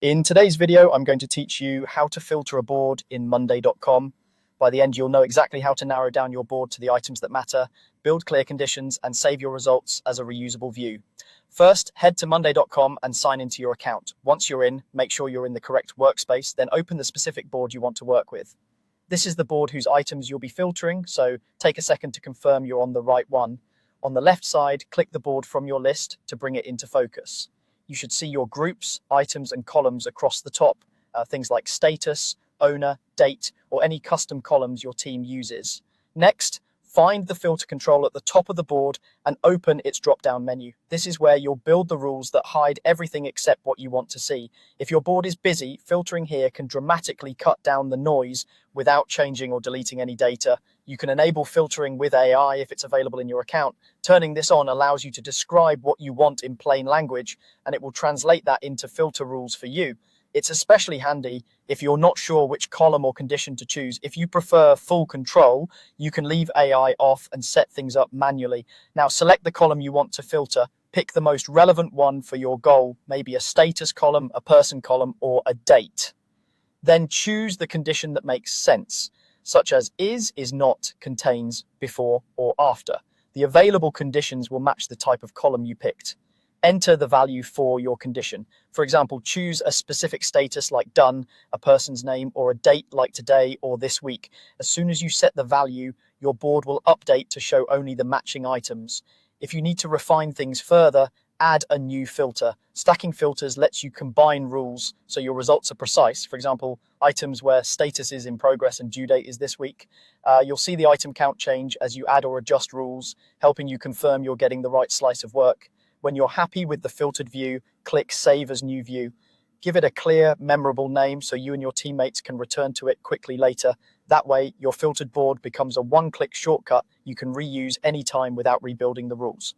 In today's video, I'm going to teach you how to filter a board in Monday.com. By the end, you'll know exactly how to narrow down your board to the items that matter, build clear conditions, and save your results as a reusable view. First, head to Monday.com and sign into your account. Once you're in, make sure you're in the correct workspace, then open the specific board you want to work with. This is the board whose items you'll be filtering, so take a second to confirm you're on the right one. On the left side, click the board from your list to bring it into focus. You should see your groups, items, and columns across the top, things like status, owner, date, or any custom columns your team uses. Next, find the filter control at the top of the board and open its drop-down menu. This is where you'll build the rules that hide everything except what you want to see. If your board is busy, filtering here can dramatically cut down the noise without changing or deleting any data. You can enable filtering with AI if it's available in your account. Turning this on allows you to describe what you want in plain language, and it will translate that into filter rules for you. It's especially handy if you're not sure which column or condition to choose. If you prefer full control, you can leave AI off and set things up manually. Now, select the column you want to filter. Pick the most relevant one for your goal, maybe a status column, a person column, or a date. Then choose the condition that makes sense, such as is not, contains, before, or after. The available conditions will match the type of column you picked. Enter the value for your condition. For example, choose a specific status like done, a person's name, or a date like today or this week. As soon as you set the value, your board will update to show only the matching items. If you need to refine things further, add a new filter. Stacking filters lets you combine rules so your results are precise. For example, items where status is in progress and due date is this week. You'll see the item count change as you add or adjust rules, helping you confirm you're getting the right slice of work. When you're happy with the filtered view, click Save as New View. Give it a clear, memorable name so you and your teammates can return to it quickly later. That way, your filtered board becomes a one-click shortcut you can reuse anytime without rebuilding the rules.